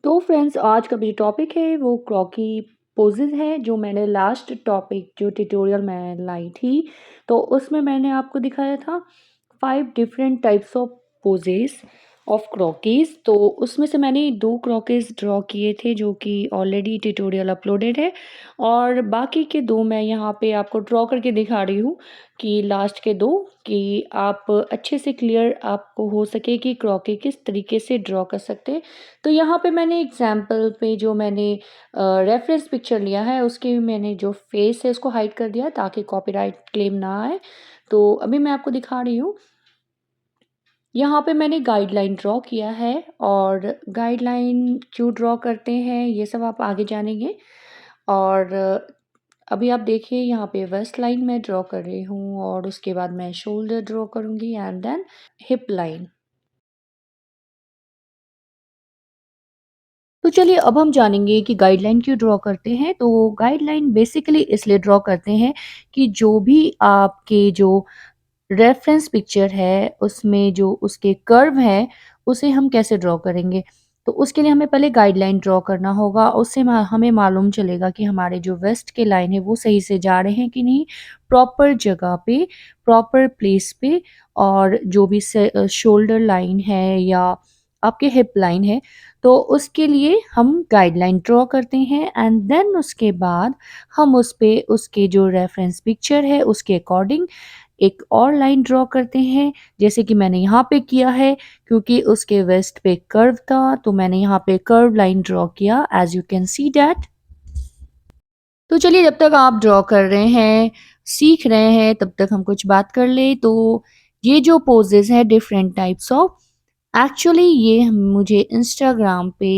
तो फ्रेंड्स आज का जो टॉपिक है वो क्रॉकी पोजेज़ है जो मैंने लास्ट टॉपिक जो ट्यूटोरियल मैं लाई थी, तो उसमें मैंने आपको दिखाया था 5 different types of poses of croquis. तो उसमें से मैंने 2 क्रॉकीज़ ड्रॉ किए थे जो कि ऑलरेडी ट्यूटोरियल अपलोडेड है और बाकी के 2 मैं यहाँ पे आपको ड्रॉ करके दिखा रही हूँ कि लास्ट के 2 कि आप अच्छे से क्लियर आपको हो सके कि क्रॉकी किस तरीके से ड्रॉ कर सकते हैं। तो यहाँ पे मैंने एग्जाम्पल पे जो मैंने रेफरेंस पिक्चर लिया है उसके मैंने जो फेस है उसको हाइड कर दिया ताकि कॉपीराइट क्लेम ना आए। तो अभी मैं आपको दिखा रही हूँ। यहाँ पे मैंने गाइडलाइन ड्रॉ किया है और गाइडलाइन क्यों ड्रॉ करते हैं ये सब आप आगे जानेंगे। और अभी आप देखिए यहाँ पे वेस्ट लाइन मैं ड्रॉ कर रही हूँ और उसके बाद मैं शोल्डर ड्रॉ करूँगी एंड देन हिप लाइन। तो चलिए अब हम जानेंगे कि गाइडलाइन क्यों ड्रॉ करते हैं। तो गाइडलाइन बेसिकली इसलिए ड्रॉ करते हैं कि जो भी आपके जो रेफरेंस पिक्चर है उसमें जो उसके कर्व है उसे हम कैसे ड्रॉ करेंगे। तो उसके लिए हमें पहले गाइडलाइन ड्रॉ करना होगा, उससे हमें मालूम चलेगा कि हमारे जो वेस्ट के लाइन है वो सही से जा रहे हैं कि नहीं, प्रॉपर जगह पे, प्रॉपर प्लेस पे। और जो भी शोल्डर लाइन है या आपके हिप लाइन है तो उसके लिए हम गाइडलाइन ड्रॉ करते हैं एंड देन उसके बाद हम उस पे उसके जो रेफरेंस पिक्चर है उसके अकॉर्डिंग एक और लाइन ड्रॉ करते हैं, जैसे कि मैंने यहाँ पे किया है क्योंकि उसके वेस्ट पे कर्व था तो मैंने यहाँ पे कर्व लाइन ड्रॉ किया as you can see that. तो चलिए जब तक आप ड्रॉ कर रहे हैं, सीख रहे हैं, तब तक हम कुछ बात कर ले। तो ये जो पोजेज है डिफरेंट टाइप्स ऑफ, एक्चुअली ये मुझे इंस्टाग्राम पे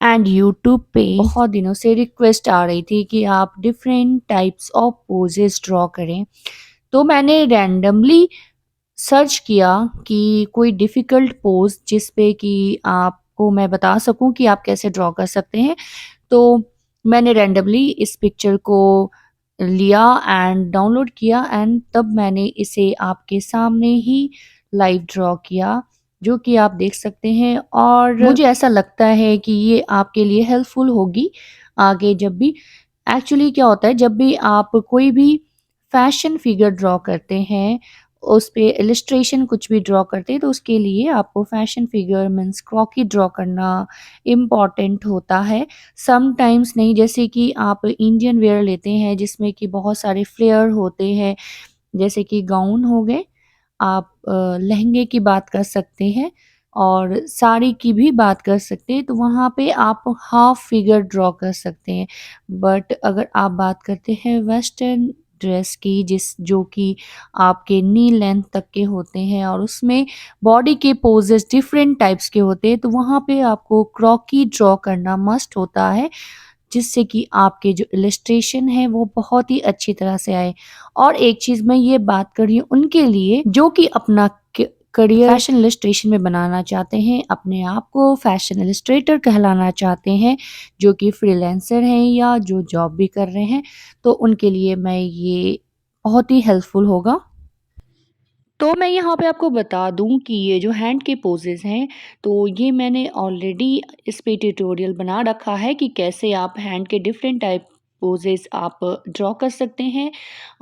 एंड यूट्यूब पे बहुत दिनों से रिक्वेस्ट आ रही थी कि आप different types of poses draw करें। तो मैंने रैंडमली सर्च किया कि कोई डिफ़िकल्ट पोज़ जिस पे कि आपको मैं बता सकूँ कि आप कैसे ड्रॉ कर सकते हैं। तो मैंने रैंडमली इस पिक्चर को लिया एंड डाउनलोड किया एंड तब मैंने इसे आपके सामने ही लाइव ड्रॉ किया, जो कि आप देख सकते हैं। और मुझे ऐसा लगता है कि ये आपके लिए हेल्पफुल होगी आगे जब भी, एक्चुअली क्या होता है जब भी आप कोई भी फैशन फिगर ड्रॉ करते हैं, उस पे इलस्ट्रेशन कुछ भी ड्रॉ करते हैं तो उसके लिए आपको फैशन फिगर मीन्स क्रॉकी ड्रॉ करना इम्पॉर्टेंट होता है। समटाइम्स नहीं, जैसे कि आप इंडियन वेयर लेते हैं जिसमें कि बहुत सारे फ्लेयर होते हैं, जैसे कि गाउन हो गए, आप लहंगे की बात कर सकते हैं और साड़ी की भी बात कर सकते हैं, तो वहाँ पे आप हाफ फिगर ड्रॉ कर सकते हैं। बट अगर आप बात करते हैं वेस्टर्न ड्रेस की जो कि आपके नी लेंथ तक के होते हैं और उसमें बॉडी के पोजेस डिफरेंट टाइप्स के होते हैं, तो वहाँ पे आपको क्रॉकी ड्रॉ करना मस्ट होता है, जिससे कि आपके जो इलस्ट्रेशन है वो बहुत ही अच्छी तरह से आए। और एक चीज़ मैं ये बात कर रही हूँ उनके लिए जो कि अपना करियर फैशन इलस्ट्रेशन में बनाना चाहते हैं, अपने आप को फैशन इलस्ट्रेटर कहलाना चाहते हैं, जो कि फ्रीलांसर हैं या जो जॉब भी कर रहे हैं, तो उनके लिए मैं ये बहुत ही हेल्पफुल होगा। तो मैं यहाँ पे आपको बता दूँ कि ये जो हैंड के पोजेज़ हैं, तो ये मैंने ऑलरेडी इस पे ट्यूटोरियल बना रखा है कि कैसे आप हैंड के डिफरेंट टाइप पोजेज़ आप ड्रॉ कर सकते हैं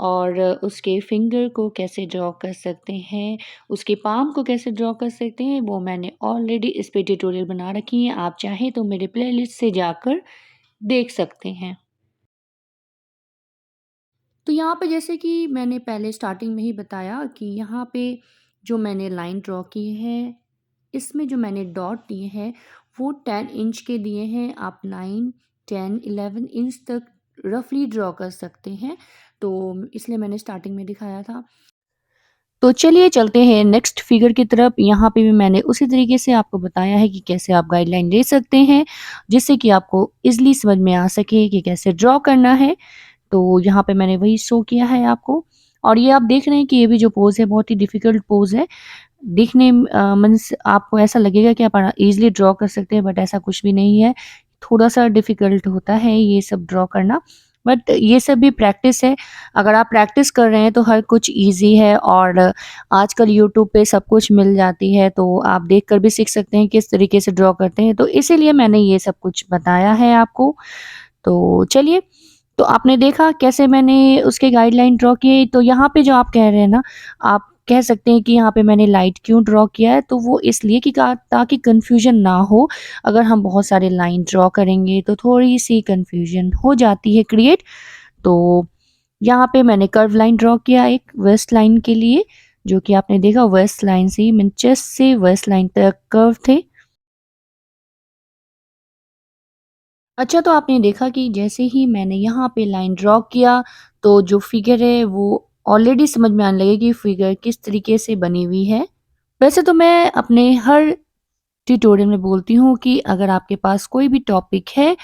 और उसके फिंगर को कैसे ड्रॉ कर सकते हैं, उसके पाम को कैसे ड्रॉ कर सकते हैं, वो मैंने ऑलरेडी इस पे ट्यूटोरियल बना रखी हैं। आप चाहें तो मेरे प्लेलिस्ट से जाकर देख सकते हैं। तो यहाँ पे जैसे कि मैंने पहले स्टार्टिंग में ही बताया कि यहाँ पे जो मैंने लाइन ड्रॉ की है, इसमें जो मैंने डॉट दिए हैं वो 10 इंच के दिए हैं। आप 9, 10, 11 इंच तक रफली ड्रॉ कर सकते हैं, तो इसलिए मैंने स्टार्टिंग में दिखाया था। तो चलिए चलते हैं नेक्स्ट फिगर की तरफ। यहाँ पे भी मैंने उसी तरीके से आपको बताया है कि कैसे आप गाइडलाइन ले सकते हैं, जिससे कि आपको ईज़िली समझ में आ सके कि कैसे ड्रॉ करना है। तो यहाँ पे मैंने वही शो किया है आपको। और ये आप देख रहे हैं कि ये भी जो पोज़ है बहुत ही डिफ़िकल्ट पोज़ है। दिखने मीन्स आपको ऐसा लगेगा कि आप ईज़िली ड्रॉ कर सकते हैं, बट ऐसा कुछ भी नहीं है। थोड़ा-सा डिफ़िकल्ट होता है ये सब ड्रॉ करना। बट ये सब भी प्रैक्टिस है। अगर आप प्रैक्टिस कर रहे हैं तो हर कुछ ईज़ी है और आजकल यूट्यूब पे सब कुछ मिल जाती है, तो आप देख कर भी सीख सकते हैं किस तरीके से ड्रॉ करते हैं। तो इसीलिए मैंने ये सब कुछ बताया है आपको। तो चलिए, तो आपने देखा कैसे मैंने उसके गाइडलाइन ड्रॉ किए। तो यहाँ पे जो आप कह रहे हैं ना, आप कह सकते हैं कि यहाँ पे मैंने लाइट क्यों ड्रॉ किया है, तो वो इसलिए कि का ताकि कन्फ्यूज़न ना हो। अगर हम बहुत सारे लाइन ड्रॉ करेंगे तो थोड़ी-सी कन्फ्यूज़न हो जाती है क्रिएट। तो यहाँ पे मैंने कर्व लाइन ड्रॉ किया एक वेस्ट लाइन के लिए, जो कि आपने देखा वेस्ट लाइन से ही मीन चेस्ट से वेस्ट लाइन तक कर्व थे। अच्छा, तो आपने देखा कि जैसे ही मैंने यहाँ पे लाइन ड्रॉ किया, तो जो फिगर है वो ऑलरेडी समझ में आने लगी कि फिगर किस तरीके से बनी हुई है। वैसे तो मैं अपने हर ट्यूटोरियल में बोलती हूँ कि अगर आपके पास कोई भी टॉपिक है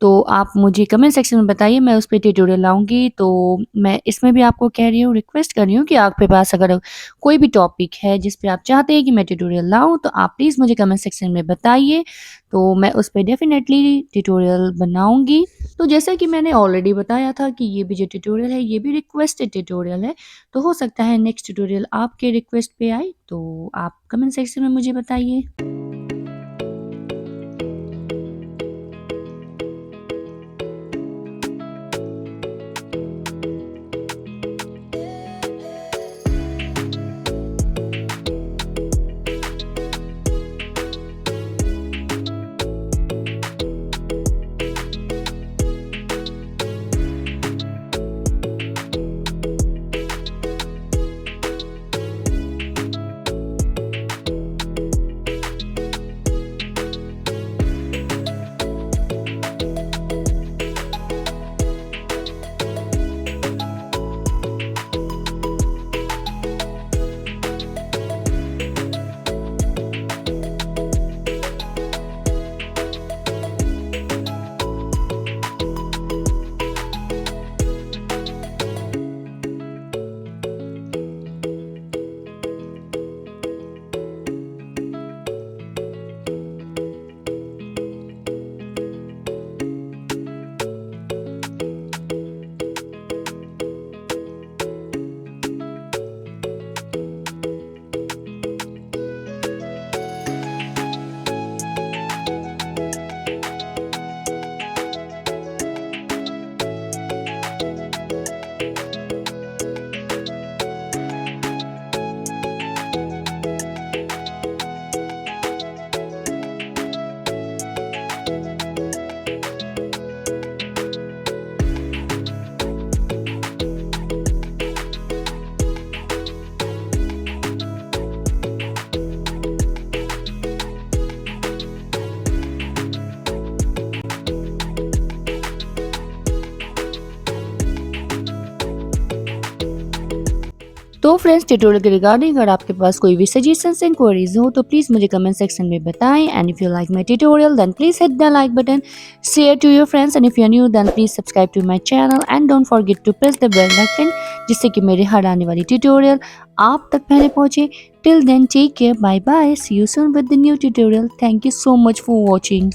तो आप मुझे कमेंट सेक्शन में बताइए, मैं उस पे ट्यूटोरियल लाऊँगी। तो मैं इसमें भी आपको कह रही हूँ, रिक्वेस्ट कर रही हूँ कि आपके पास अगर कोई भी टॉपिक है जिस पे आप चाहते हैं कि मैं ट्यूटोरियल लाऊँ, तो आप प्लीज़ मुझे कमेंट सेक्शन में बताइए, तो मैं उस पे डेफ़िनेटली ट्यूटोरियल बनाऊँगी। तो जैसा कि मैंने ऑलरेडी बताया था कि ये भी जो ट्यूटोरियल है, ये भी रिक्वेस्टेड ट्यूटोरियल है, तो हो सकता है नेक्स्ट ट्यूटोरियल आपके रिक्वेस्ट पे आए, तो आप कमेंट सेक्शन में मुझे बताइए। तो फ्रेंड्स, ट्यूटोरियल के रिगार्डिंग अगर आपके पास कोई भी सजेशंस एंड क्वेरीज हो तो प्लीज़ मुझे कमेंट सेक्शन में बताएं। And if you like my tutorial then please hit the like button, share to your friends and if you are new then please subscribe to my channel and don't forget to press the bell icon, जिससे कि मेरे हर आने वाली tutorial आप तक पहले पहुंचे। Till then take care, bye bye, see you soon with the new tutorial. Thank you so much for watching.